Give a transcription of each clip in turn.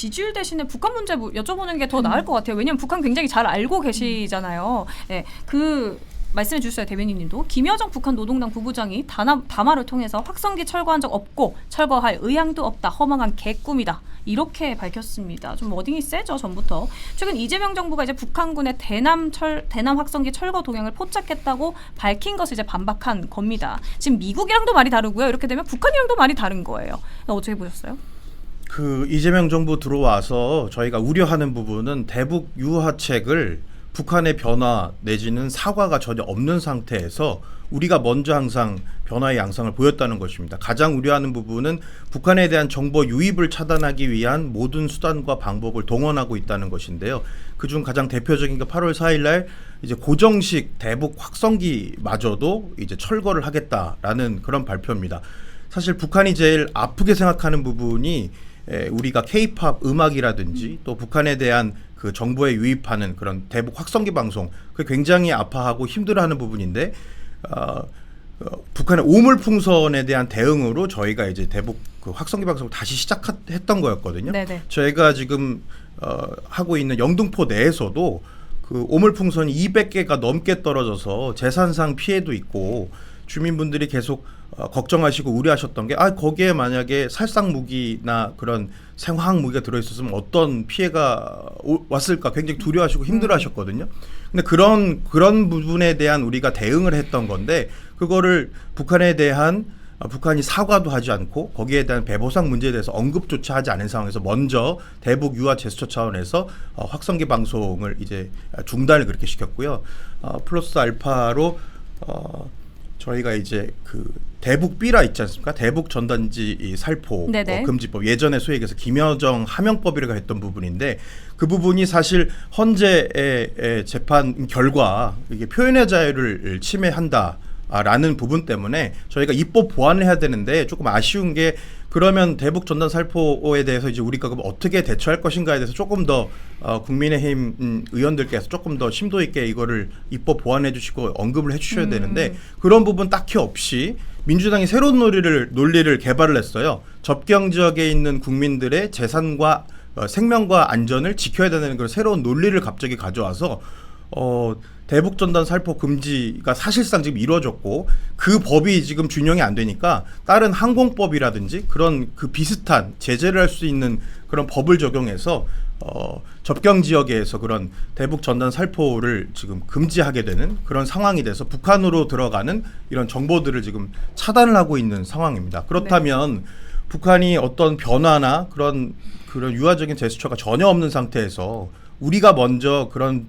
지지율 대신에 북한 문제 여쭤보는 게 더 나을 것 같아요. 왜냐하면 북한 굉장히 잘 알고 계시잖아요. 네, 말씀해 주셨어요. 대변인님도. 김여정 북한 노동당 부부장이 담화를 통해서 확성기 철거한 적 없고 철거할 의향도 없다. 허망한 개꿈이다. 이렇게 밝혔습니다. 좀 워딩이 세죠, 전부터. 최근 이재명 정부가 이제 북한군의 대남 확성기 철거 동향을 포착했다고 밝힌 것을 이제 반박한 겁니다. 지금 미국이랑도 말이 다르고요. 이렇게 되면 북한이랑도 말이 다른 거예요. 어떻게 보셨어요? 이재명 정부 들어와서 저희가 우려하는 부분은 대북 유화책을 북한의 변화 내지는 사과가 전혀 없는 상태에서 우리가 먼저 항상 변화의 양상을 보였다는 것입니다. 가장 우려하는 부분은 북한에 대한 정보 유입을 차단하기 위한 모든 수단과 방법을 동원하고 있다는 것인데요. 그중 가장 대표적인 게 8월 4일 날 이제 고정식 대북 확성기마저도 이제 철거를 하겠다라는 그런 발표입니다. 사실 북한이 제일 아프게 생각하는 부분이 우리가 K-팝 음악이라든지 또 북한에 대한 그 정보에 유입하는 그런 대북 확성기 방송, 그 굉장히 아파하고 힘들어하는 부분인데 북한의 오물풍선에 대한 대응으로 저희가 이제 대북 그 확성기 방송을 다시 시작했던 거였거든요. 네네. 저희가 지금 하고 있는 영등포 내에서도 그 오물풍선이 200개가 넘게 떨어져서 재산상 피해도 있고 주민분들이 계속 걱정하시고 우려하셨던 게 거기에 만약에 살상 무기나 그런 생화학 무기가 들어있었으면 어떤 피해가 왔을까 굉장히 두려워하시고 힘들어하셨거든요. 근데 그런 부분에 대한 우리가 대응을 했던 건데 그거를 북한에 대한 북한이 사과도 하지 않고 거기에 대한 배보상 문제에 대해서 언급조차 하지 않은 상황에서 먼저 대북 유화 제스처 차원에서 확성기 방송을 이제 중단을 그렇게 시켰고요. 플러스 알파로 저희가 이제 그 대북 삐라 있지 않습니까? 대북 전단지 살포 금지법, 예전에 소위 얘기해서 김여정 하명법이라고 했던 부분인데 그 부분이 사실 헌재의 재판 결과 이게 표현의 자유를 침해한다라는 부분 때문에 저희가 입법 보완을 해야 되는데 조금 아쉬운 게 그러면 대북 전단 살포에 대해서 이제 우리가 그럼 어떻게 대처할 것인가에 대해서 조금 더 국민의힘 의원들께서 조금 더 심도 있게 이거를 입법 보완해 주시고 언급을 해 주셔야 되는데 그런 부분 딱히 없이 민주당이 새로운 논리를 개발을 했어요. 접경 지역에 있는 국민들의 재산과 생명과 안전을 지켜야 되는 그런 새로운 논리를 갑자기 가져와서 대북 전단 살포 금지가 사실상 지금 이루어졌고 그 법이 지금 준용이 안 되니까 다른 항공법이라든지 그런 그 비슷한 제재를 할 수 있는 그런 법을 적용해서 접경 지역에서 그런 대북 전단 살포를 지금 금지하게 되는 그런 상황이 돼서 북한으로 들어가는 이런 정보들을 지금 차단을 하고 있는 상황입니다. 그렇다면 북한이 어떤 변화나 그런 유화적인 제스처가 전혀 없는 상태에서 우리가 먼저 그런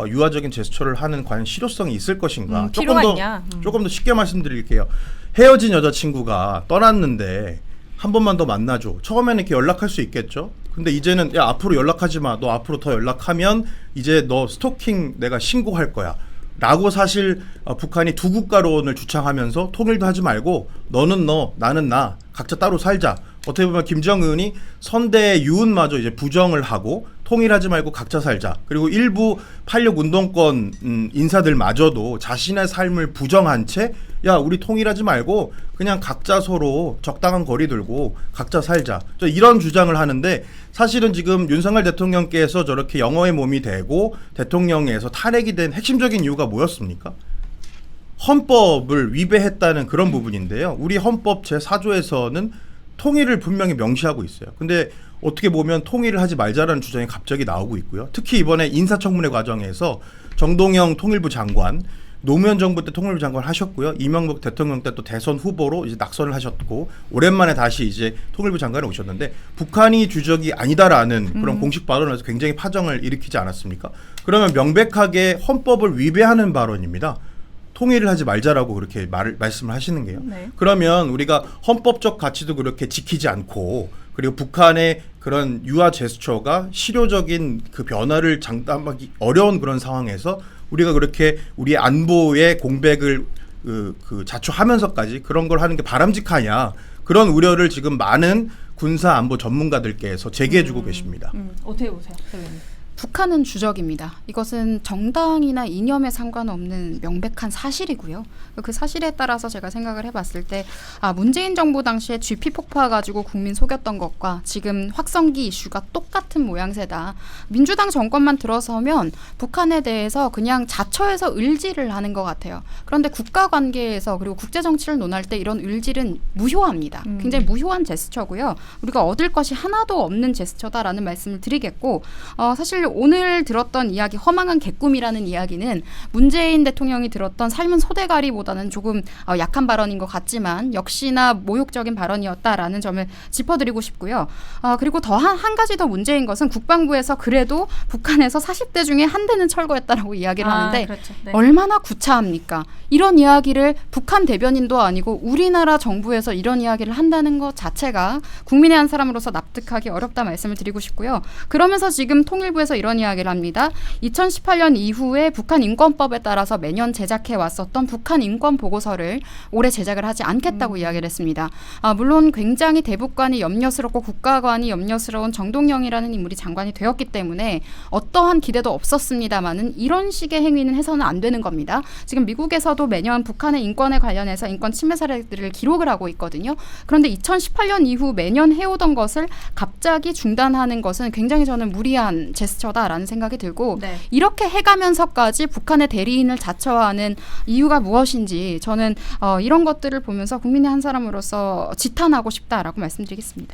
유화적인 제스처를 하는 과연 실효성이 있을 것인가? 조금 더 쉽게 말씀드릴게요. 헤어진 여자친구가 떠났는데 한 번만 더 만나줘. 처음에는 이렇게 연락할 수 있겠죠. 근데 이제는 야 앞으로 연락하지 마. 너 앞으로 더 연락하면 이제 너 스토킹 내가 신고할 거야. 라고 사실 북한이 두 국가론을 주창하면서 통일도 하지 말고 너는 너 나는 나 각자 따로 살자. 어떻게 보면 김정은이 선대의 유은마저 이제 부정을 하고 통일하지 말고 각자 살자. 그리고 일부 86 운동권 인사들마저도 자신의 삶을 부정한 채 야 우리 통일하지 말고 그냥 각자 서로 적당한 거리 들고 각자 살자. 이런 주장을 하는데 사실은 지금 윤석열 대통령께서 저렇게 영어의 몸이 되고 대통령에서 탄핵이 된 핵심적인 이유가 뭐였습니까? 헌법을 위배했다는 그런 부분인데요. 우리 헌법 제4조에서는 통일을 분명히 명시하고 있어요. 근데 어떻게 보면 통일을 하지 말자라는 주장이 갑자기 나오고 있고요. 특히 이번에 인사청문회 과정에서 정동영 통일부 장관, 노무현 정부 때 통일부 장관 하셨고요. 이명박 대통령 때 또 대선 후보로 이제 낙선을 하셨고 오랜만에 다시 이제 통일부 장관에 오셨는데 북한이 주적이 아니다라는 그런 공식 발언을 해서 굉장히 파장을 일으키지 않았습니까? 그러면 명백하게 헌법을 위배하는 발언입니다. 통일을 하지 말자라고 그렇게 말씀을 하시는 게요. 네. 그러면 우리가 헌법적 가치도 그렇게 지키지 않고 그리고 북한의 그런 유화 제스처가 실효적인 그 변화를 장담하기 어려운 그런 상황에서 우리가 그렇게 우리 안보의 공백을 자초하면서까지 그런 걸 하는 게 바람직하냐 그런 우려를 지금 많은 군사 안보 전문가들께서 제기해주고 계십니다. 어떻게 보세요, 북한은 주적입니다. 이것은 정당이나 이념에 상관없는 명백한 사실이고요. 그 사실에 따라서 제가 생각을 해봤을 때 문재인 정부 당시에 GP 폭파가지고 국민 속였던 것과 지금 확성기 이슈가 똑같은 모양새다. 민주당 정권만 들어서면 북한에 대해서 그냥 자처해서 을지를 하는 것 같아요. 그런데 국가관계에서 그리고 국제정치를 논할 때 이런 을지는 무효합니다. 굉장히 무효한 제스처고요. 우리가 얻을 것이 하나도 없는 제스처다라는 말씀을 드리겠고 사실 오늘 들었던 이야기 허망한 개꿈이라는 이야기는 문재인 대통령이 들었던 삶은 소대가리보다는 조금 약한 발언인 것 같지만 역시나 모욕적인 발언이었다라는 점을 짚어드리고 싶고요. 그리고 더 한 가지 더 문제인 것은 국방부에서 그래도 북한에서 40대 중에 한 대는 철거했다라고 이야기를 하는데 그렇죠. 네. 얼마나 구차합니까? 이런 이야기를 북한 대변인도 아니고 우리나라 정부에서 이런 이야기를 한다는 것 자체가 국민의 한 사람으로서 납득하기 어렵다 말씀을 드리고 싶고요. 그러면서 지금 통일부에서 이런 이야기를 합니다. 2018년 이후에 북한 인권법에 따라서 매년 제작해 왔었던 북한 인권 보고서를 올해 제작을 하지 않겠다고 이야기를 했습니다. 물론 굉장히 대북관이 염려스럽고 국가관이 염려스러운 정동영이라는 인물이 장관이 되었기 때문에 어떠한 기대도 없었습니다만은 이런 식의 행위는 해서는 안 되는 겁니다. 지금 미국에서도 매년 북한의 인권에 관련해서 인권 침해 사례들을 기록을 하고 있거든요. 그런데 2018년 이후 매년 해오던 것을 갑자기 중단하는 것은 굉장히 저는 무리한 제스처다라는 생각이 들고 네. 이렇게 해가면서까지 북한의 대리인을 자처하는 이유가 무엇인지 저는 이런 것들을 보면서 국민의 한 사람으로서 지탄하고 싶다라고 말씀드리겠습니다.